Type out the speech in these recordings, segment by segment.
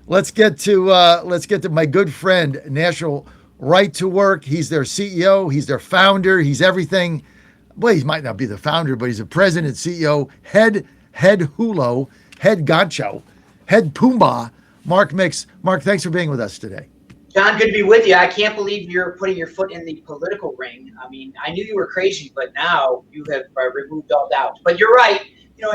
Let's get to my good friend, National Right to Work. He's their CEO. He's their founder. He's everything. Well, he might not be the founder, but he's a president, CEO, head hulo, head gancho, head Pumbaa. Mark Mix. Mark, thanks for being with us today. John, good to be with you. I can't believe you're putting your foot in the political ring. I mean, I knew you were crazy, but now you have removed all doubt. But you're right.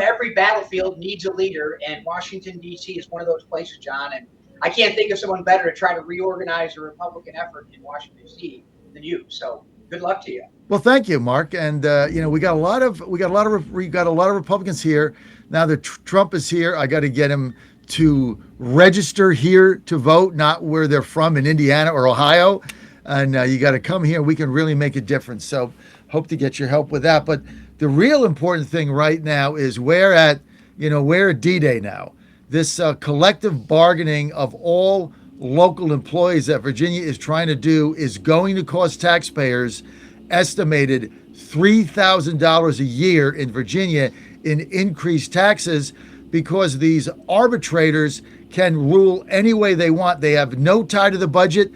Every battlefield needs a leader, and Washington, D.C. is one of those places, John. And I can't think of someone better to try to reorganize a Republican effort in Washington, D.C. than you. So good luck to you. Well, thank you, Mark. And we got a lot of Republicans here now that Trump is here. I got to get him to register here to vote, not where they're from in Indiana or Ohio. And you got to come here. We can really make a difference. So hope to get your help with that. But the real important thing right now is we're at D-Day now. This collective bargaining of all local employees that Virginia is trying to do is going to cost taxpayers estimated $3,000 a year in Virginia in increased taxes, because these arbitrators can rule any way they want. They have no tie to the budget.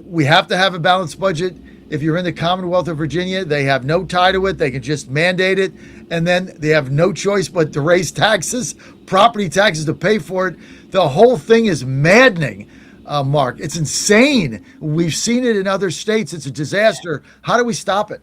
We have to have a balanced budget. If you're in the Commonwealth of Virginia, they have no tie to it. They can just mandate it. And then they have no choice but to raise taxes, property taxes, to pay for it. The whole thing is maddening, Mark. It's insane. We've seen it in other states. It's a disaster. How do we stop it?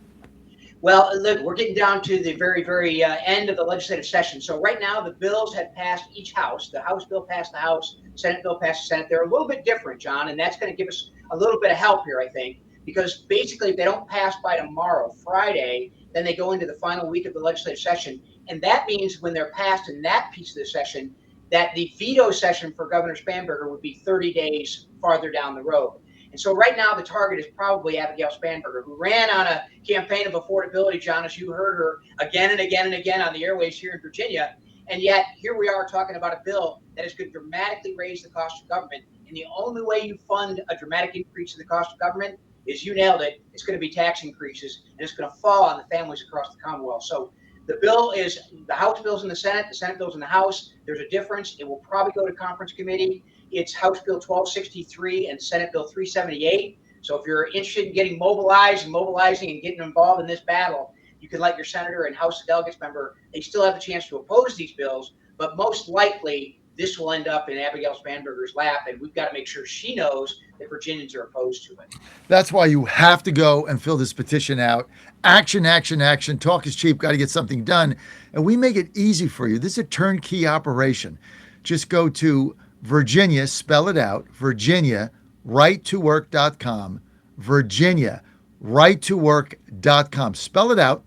Well, look, we're getting down to the very, very end of the legislative session. So right now, the bills have passed each house. The House bill passed the House, Senate bill passed the Senate. They're a little bit different, John, and that's going to give us a little bit of help here, I think, because basically if they don't pass by tomorrow, Friday, then they go into the final week of the legislative session. And that means when they're passed in that piece of the session, that the veto session for Governor Spanberger would be 30 days farther down the road. And so right now, the target is probably Abigail Spanberger, who ran on a campaign of affordability, John, as you heard her again and again and again on the airwaves here in Virginia. And yet here we are talking about a bill that is going to dramatically raise the cost of government. And the only way you fund a dramatic increase in the cost of government is, you nailed it, it's going to be tax increases, and it's going to fall on the families across the Commonwealth. So the House bill's in the Senate bill's in the House. There's a difference. It will probably go to conference committee. It's House Bill 1263 and Senate Bill 378. So if you're interested in getting mobilizing and getting involved in this battle, you can let your senator and House of Delegates member, they still have the chance to oppose these bills, but most likely this will end up in Abigail Spanberger's lap, and we've got to make sure she knows that Virginians are opposed to it. That's why you have to go and fill this petition out. Action, action, action. Talk is cheap. Got to get something done. And we make it easy for you. This is a turnkey operation. Just go to Virginia, spell it out, Virginia, righttowork.com, Virginia, righttowork.com. Spell it out,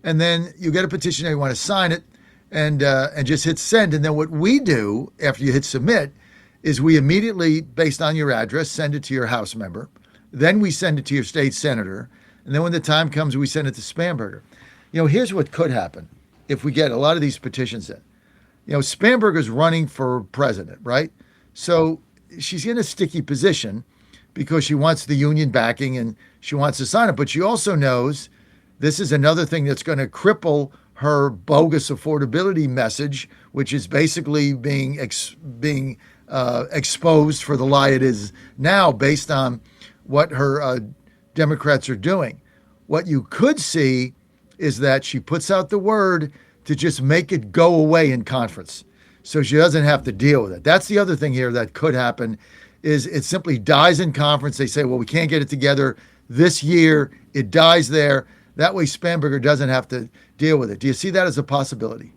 and then you get a petition and you want to sign it, and just hit send. And then what we do after you hit submit is we immediately, based on your address, send it to your House member. Then we send it to your state senator. And then when the time comes, we send it to Spanberger. Here's what could happen if we get a lot of these petitions in. Spanberger's running for president, right? So she's in a sticky position because she wants the union backing and she wants to sign it. But she also knows this is another thing that's going to cripple her bogus affordability message, which is basically being exposed for the lie it is now based on what her Democrats are doing. What you could see is that she puts out the word to just make it go away in conference so she doesn't have to deal with it. That's the other thing here that could happen, is it simply dies in conference. They say, well, we can't get it together this year. It dies there. That way Spanberger doesn't have to deal with it. Do you see that as a possibility?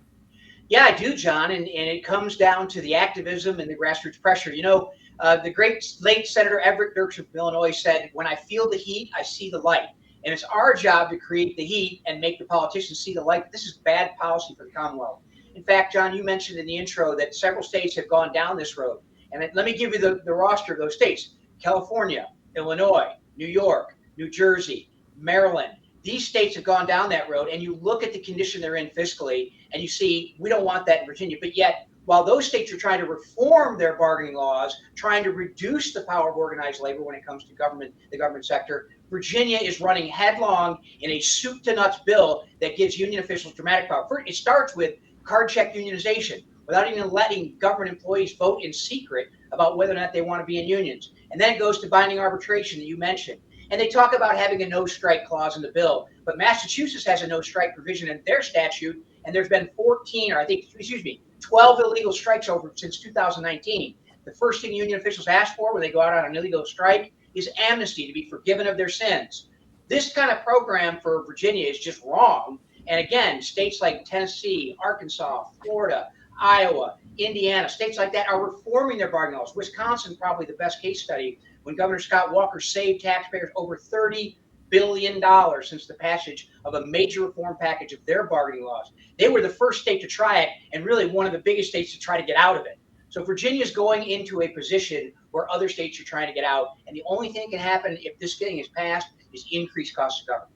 Yeah, I do, John. And it comes down to the activism and the grassroots pressure. The great late Senator Everett Dirksen of Illinois said, when I feel the heat, I see the light. And it's our job to create the heat and make the politicians see the light. This is bad policy for the Commonwealth. In fact, John, you mentioned in the intro that several states have gone down this road. And let me give you the roster of those states: California, Illinois, New York, New Jersey, Maryland. These states have gone down that road, and you look at the condition they're in fiscally, and you see we don't want that in Virginia. But yet, while those states are trying to reform their bargaining laws, trying to reduce the power of organized labor when it comes to the government sector, Virginia is running headlong in a soup to nuts bill that gives union officials dramatic power. First, it starts with card check unionization. Without even letting government employees vote in secret, about whether or not they want to be in unions. And then it goes to binding arbitration that you mentioned. And they talk about having a no strike clause in the bill, but Massachusetts has a no strike provision in their statute, and there's been 14, or I think, excuse me, 12 illegal strikes over since 2019. The first thing union officials ask for when they go out on an illegal strike is amnesty, to be forgiven of their sins. This kind of program for Virginia is just wrong. And again, states like Tennessee, Arkansas, Florida, Iowa, Indiana, states like that are reforming their bargaining laws. Wisconsin, probably the best case study, when Governor Scott Walker saved taxpayers over $30 billion since the passage of a major reform package of their bargaining laws. They were the first state to try it, and really one of the biggest states to try to get out of it. So Virginia is going into a position where other states are trying to get out, and the only thing that can happen if this thing is passed is increased costs of government.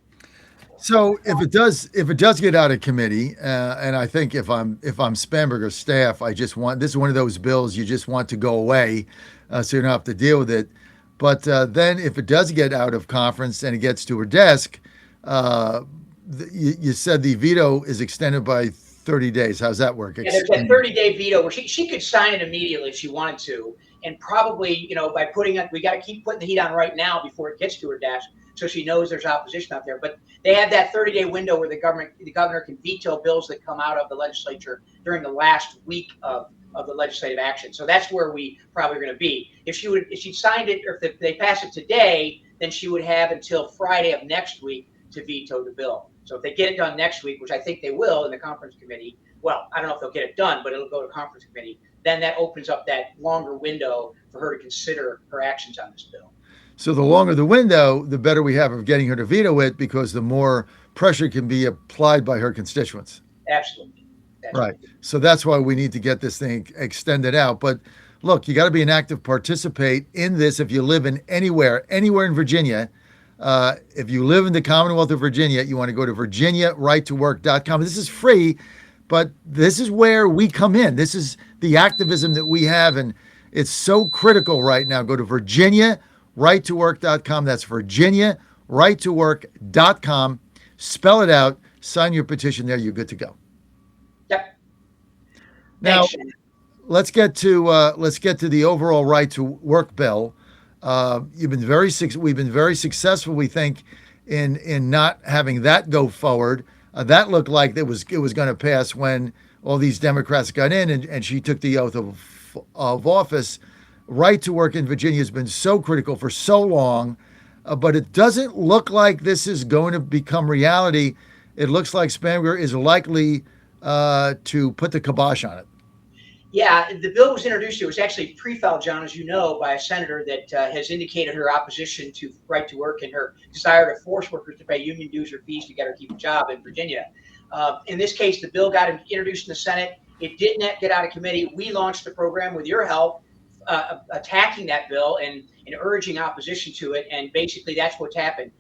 So if it does get out of committee, and I think if I'm Spanberger's staff, I just want, this is one of those bills you just want to go away, so you don't have to deal with it. But then if it does get out of conference and it gets to her desk, you said the veto is extended by 30 days. How's that work? Yeah, there's a 30-day veto where she could sign it immediately if she wanted to, and probably, by putting it, we got to keep putting the heat on right now before it gets to her desk, so she knows there's opposition out there. But they have that 30-day window where the governor can veto bills that come out of the legislature during the last week of the legislative action. So that's where we probably are going to be. If she signed it, or if they pass it today, then she would have until Friday of next week to veto the bill. So if they get it done next week, which I think they will in the conference committee, well, I don't know if they'll get it done, but it'll go to conference committee. Then that opens up that longer window for her to consider her actions on this bill. So the longer the window, the better we have of getting her to veto it, because the more pressure can be applied by her constituents. Absolutely. Right. So that's why we need to get this thing extended out. But look, you got to be an active participate in this. If you live in anywhere in Virginia, if you live in the Commonwealth of Virginia, you want to go to virginiarighttowork.com. This is free, but this is where we come in. This is the activism that we have, and it's so critical right now. Go to virginiarighttowork.com. That's virginiarighttowork.com. Spell it out. Sign your petition there. You're good to go. Yep. Now, Thanks. let's get to the overall right to work bill. We've been very successful, we think, in not having that go forward. That looked like it was going to pass when all these Democrats got in and she took the oath of office. Right to work in Virginia has been so critical for so long, but it doesn't look like this is going to become reality. It looks like Spanberger is likely to put the kibosh on it. Yeah, the bill was introduced. It was actually pre-filed, John, as you know, by a senator that has indicated her opposition to right to work and her desire to force workers to pay union dues or fees to get her to keep a job in Virginia. In this case, the bill got introduced in the Senate. It did not get out of committee. We launched the program with your help, attacking that bill and urging opposition to it. And basically, that's what's happened.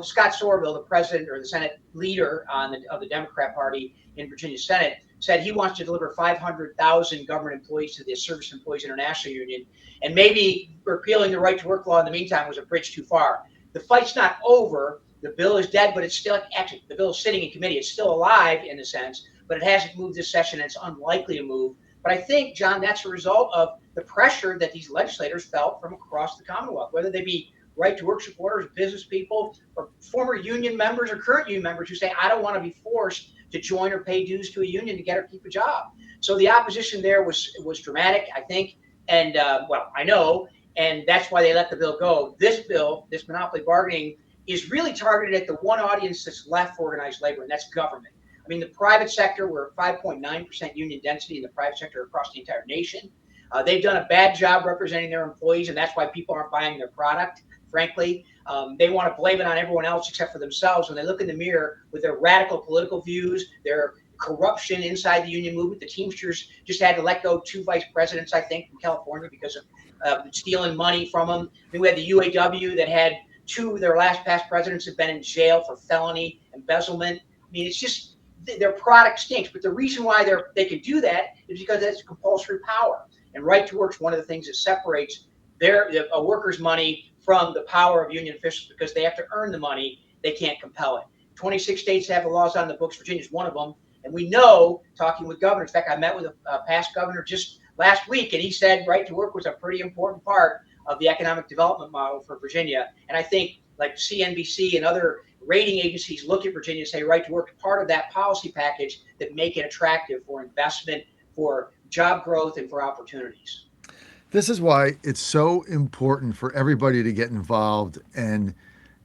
Scott Somerville, the president or the Senate leader of the Democrat Party in Virginia Senate, said he wants to deliver 500,000 government employees to the Service Employees International Union, and maybe repealing the right to work law in the meantime was a bridge too far. The fight's not over. The bill is dead, but it's still, actually, the bill is sitting in committee. It's still alive in a sense, but it hasn't moved this session, and it's unlikely to move. But I think, John, that's a result of the pressure that these legislators felt from across the Commonwealth, whether they be right to work supporters, business people, or former union members or current union members who say, I don't want to be forced to join or pay dues to a union to get or keep a job. So the opposition there was dramatic, I think, and I know, and that's why they let the bill go. This bill, this monopoly bargaining, is really targeted at the one audience that's left for organized labor, and that's government. I mean, the private sector, we're at 5.9% union density in the private sector across the entire nation. They've done a bad job representing their employees, and that's why people aren't buying their product. Frankly, they want to blame it on everyone else except for themselves when they look in the mirror with their radical political views, their corruption inside the union movement. The Teamsters just had to let go 2 vice presidents, I think, from California because of stealing money from them. Then we had the UAW that had 2 of their last past presidents have been in jail for felony embezzlement. I mean, it's just their product stinks. But the reason why they can do that is because it's compulsory power. And right to work is one of the things that separates a worker's money from the power of union officials, because they have to earn the money. They can't compel it. 26 states have the laws on the books. Virginia is one of them. And we know, talking with governors, in fact, I met with a past governor just last week, and he said right to work was a pretty important part of the economic development model for Virginia. And I think like CNBC and other rating agencies look at Virginia and say right to work is part of that policy package that make it attractive for investment, for job growth, and for opportunities. This is why it's so important for everybody to get involved, and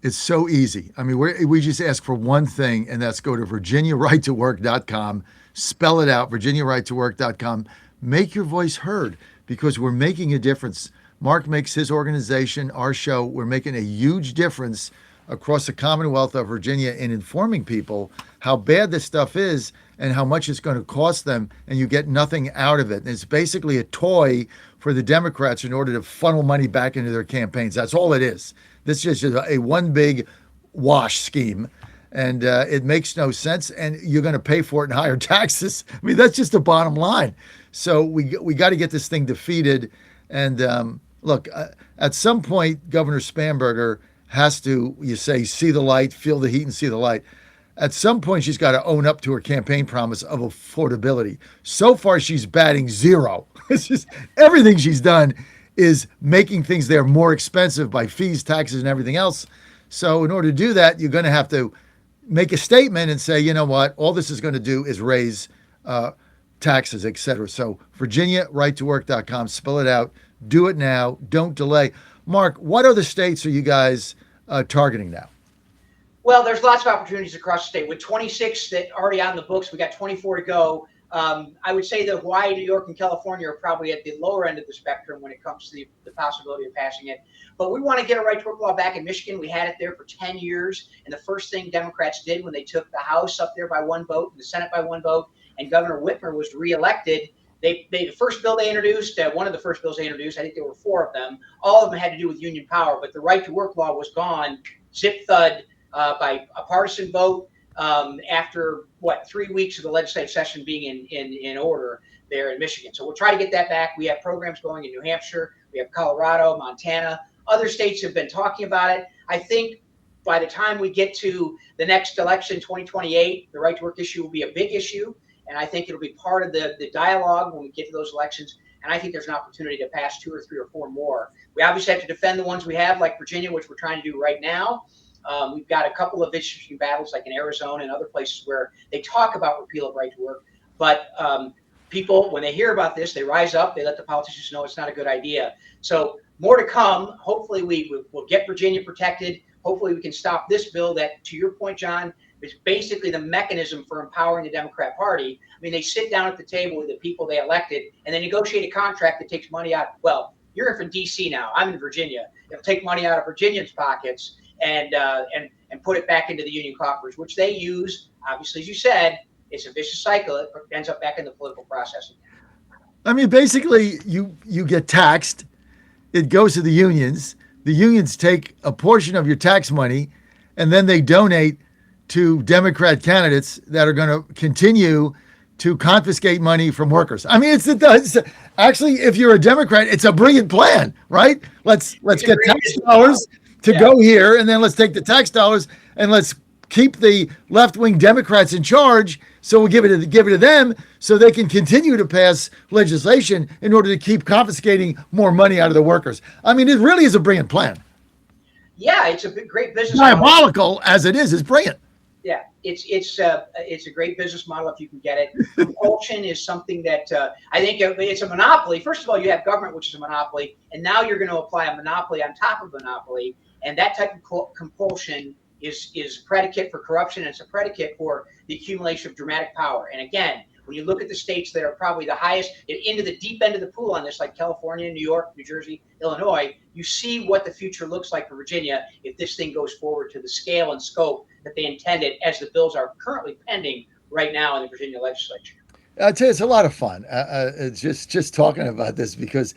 it's so easy. I mean, we just ask for one thing, and that's go to virginiarighttowork.com, spell it out, virginiarighttowork.com. Make your voice heard, because we're making a difference. Mark makes his organization, our show, we're making a huge difference across the Commonwealth of Virginia in informing people how bad this stuff is and how much it's going to cost them, and you get nothing out of it. And it's basically a toy for the Democrats in order to funnel money back into their campaigns. That's all it is. This is just a one big wash scheme, and it makes no sense, and you're going to pay for it in higher taxes. I mean, that's just the bottom line. So we got to get this thing defeated. And look, at some point, Governor Spanberger has to, you say, see the light, feel the heat, and see the light. At some point, she's got to own up to her campaign promise of affordability. So far, she's batting zero. It's just everything she's done is making things there more expensive by fees, taxes, and everything else. So in order to do that, you're going to have to make a statement and say, you know what, all this is going to do is raise taxes, et cetera. So virginiarighttowork.com, spell it out. Do it now. Don't delay. Mark, what other states are you guys targeting now? Well, there's lots of opportunities across the state. With 26 that are already on the books, we got 24 to go. I would say that Hawaii, New York, and California are probably at the lower end of the spectrum when it comes to the possibility of passing it. But we want to get a right to work law back in Michigan. We had it there for 10 years. And the first thing Democrats did when they took the House up there by one vote and the Senate by one vote, and Governor Whitmer was reelected, the first bill they introduced, one of the first bills they introduced, I think there were 4 of them, all of them had to do with union power, but the right to work law was gone, zip thud, by a partisan vote after 3 weeks of the legislative session being in order there in Michigan. So we'll try to get that back. We have programs going in New Hampshire, we have Colorado, Montana. Other states have been talking about it. I think by the time we get to the next election, 2028, the right to work issue will be a big issue. And I think it'll be part of the dialogue when we get to those elections. And I think there's an opportunity to pass 2 or 3 or 4 more. We obviously have to defend the ones we have, like Virginia, which we're trying to do right now. We've got a couple of interesting battles, like in Arizona and other places where they talk about repeal of right to work. But people, when they hear about this, they rise up. They let the politicians know it's not a good idea. So more to come. Hopefully we'll get Virginia protected. Hopefully we can stop this bill that, to your point, John, is basically the mechanism for empowering the Democrat Party. I mean, they sit down at the table with the people they elected, and they negotiate a contract that takes money out. Well, you're from D.C. now. I'm in Virginia. It'll take money out of Virginians' pockets and put it back into the union coffers, which they use. Obviously, as you said, it's a vicious cycle. It ends up back in the political process. I mean, basically, you get taxed. It goes to the unions. The unions take a portion of your tax money, and then they donate to Democrat candidates that are going to continue to confiscate money from workers. I mean, it's actually, if you're a Democrat, it's a brilliant plan, right? Let's get tax dollars to go here, and then let's take the tax dollars and let's keep the left-wing Democrats in charge. So we'll give it to them so they can continue to pass legislation in order to keep confiscating more money out of the workers. I mean, it really is a brilliant plan. Yeah, it's a great business. Diabolical as it is, it's brilliant. Yeah, it's a great business model if you can get it. Compulsion is something that I think it's a monopoly. First of all, you have government, which is a monopoly, and now you're going to apply a monopoly on top of monopoly, and that type of compulsion is a predicate for corruption, and it's a predicate for the accumulation of dramatic power. And again, when you look at the states that are probably the highest, into the deep end of the pool on this, like California, New York, New Jersey, Illinois, you see what the future looks like for Virginia if this thing goes forward to the scale and scope that they intended, as the bills are currently pending right now in the Virginia legislature. I'll tell you, it's a lot of fun. It's just talking about this, because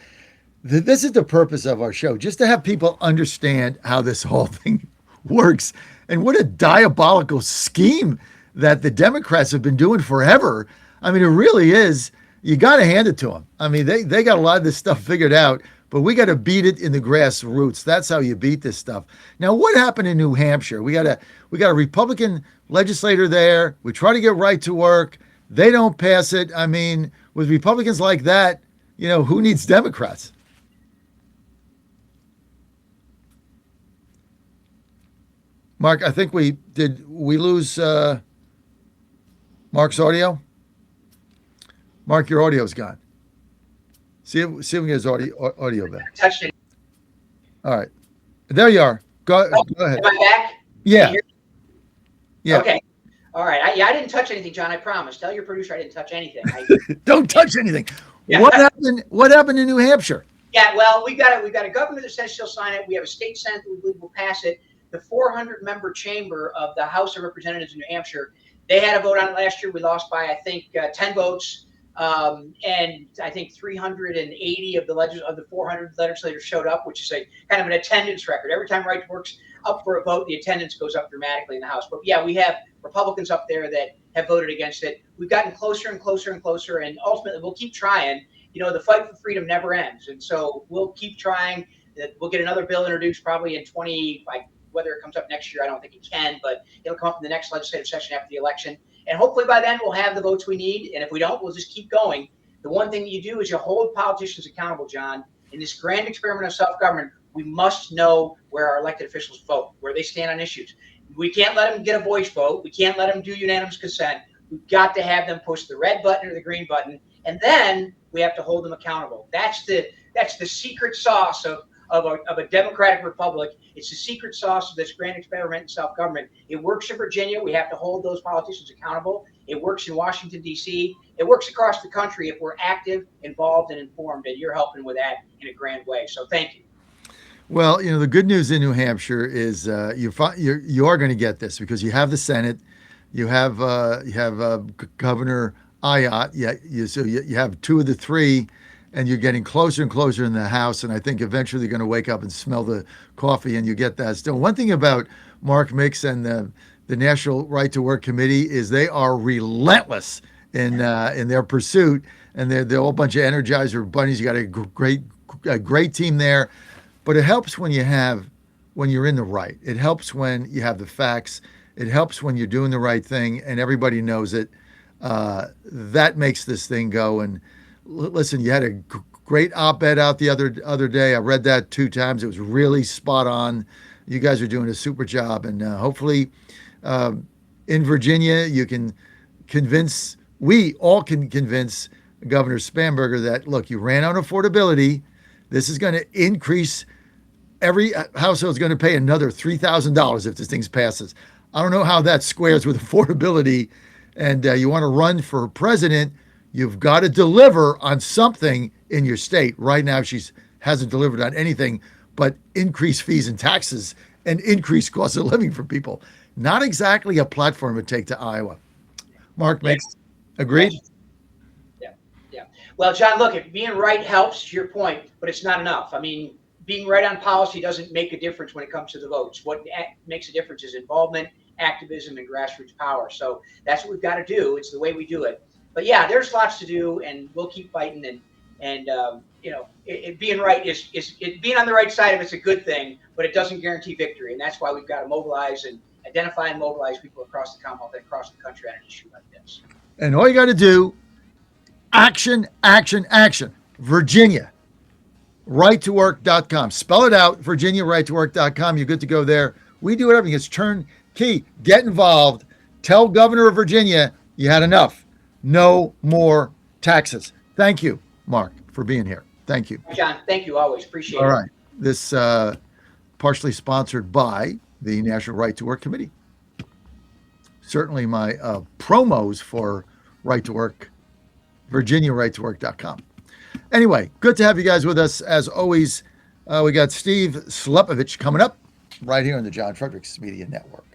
this is the purpose of our show, just to have people understand how this whole thing works and what a diabolical scheme that the Democrats have been doing forever. I mean, it really is. You got to hand it to them. I mean, they got a lot of this stuff figured out, but we got to beat it in the grassroots. That's how you beat this stuff. Now, what happened in New Hampshire? We got a Republican legislator there. We try to get right to work. They don't pass it. I mean, with Republicans like that, who needs Democrats? Mark, I think we lose Mark's audio? Mark, your audio's gone. See if we can get his audio back. Touched it. All right. There you are. Go ahead. Am I back? Yeah. Yeah. Okay. All right. I didn't touch anything, John. I promise. Tell your producer I didn't touch anything. Don't touch anything. Yeah. What happened? What happened in New Hampshire? Yeah. Well, we got a governor that says she'll sign it. We have a state senate that we believe will pass it. The 400-member chamber of the House of Representatives in New Hampshire, they had a vote on it last year. We lost by, I think, 10 votes. And I think 380 of the 400 legislators showed up, which is a kind of an attendance record. Every time Right to Work's up for a vote, the attendance goes up dramatically in the House. But yeah, we have Republicans up there that have voted against it. We've gotten closer and closer and closer, and ultimately we'll keep trying. The fight for freedom never ends, and so we'll keep trying. We'll get another bill introduced probably in whether it comes up next year, I don't think it can, but it'll come up in the next legislative session after the election. And hopefully by then we'll have the votes we need. And if we don't, we'll just keep going. The one thing that you do is you hold politicians accountable, John. In this grand experiment of self-government, we must know where our elected officials vote, where they stand on issues. We can't let them get a voice vote. We can't let them do unanimous consent. We've got to have them push the red button or the green button. And then we have to hold them accountable. That's the secret sauce of a democratic republic. It's the secret sauce of this grand experiment in self-government. It works in Virginia. We have to hold those politicians accountable. It works in Washington, D.C. It works across the country if we're active, involved, and informed, and you're helping with that in a grand way. So thank you. Well, the good news in New Hampshire is you are going to get this because you have the Senate, you have Governor Ayotte, so you have two of the three, and you're getting closer and closer in the House, and I think eventually they're going to wake up and smell the coffee, and you get that. Still, one thing about Mark Mix and the National Right to Work Committee is they are relentless in their pursuit, and they're all a bunch of Energizer bunnies. You got a great team there, but it helps when you're in the right. It helps when you have the facts. It helps when you're doing the right thing, and everybody knows it. That makes this thing go. And listen, you had a great op-ed out the other day. I read that 2 times. It was really spot on. You guys are doing a super job, and hopefully in Virginia we all can convince Governor Spanberger that, look, you ran on affordability. This is going to increase. Every household is going to pay another $3,000 if this thing passes. I don't know how that squares with affordability. And you want to run for president, you've got to deliver on something in your state. Right now, she hasn't delivered on anything but increased fees and taxes and increased cost of living for people. Not exactly a platform to take to Iowa. Mark makes agreed? Yeah. Well, John, look, being right helps, to your point, but it's not enough. I mean, being right on policy doesn't make a difference when it comes to the votes. What makes a difference is involvement, activism, and grassroots power. So that's what we've got to do. It's the way we do it. But yeah, there's lots to do, and we'll keep fighting. And being right is being on the right side of it's a good thing, but it doesn't guarantee victory. And that's why we've got to mobilize and identify and mobilize people across the Commonwealth and across the country on an issue like this. And all you got to do, action, action, action. Virginia, righttowork.com. Spell it out, Virginia, righttowork.com. You're good to go there. We do everything. It's turnkey. Get involved. Tell Governor of Virginia you had enough. No more taxes. Thank you, Mark, for being here. Thank you. John, thank you always. Appreciate it. All right. This partially sponsored by the National Right to Work Committee. Certainly my promos for Right to Work, VirginiaRightToWork.com. Anyway, good to have you guys with us. As always, we got Steve Slepovich coming up right here on the John Fredericks Media Network.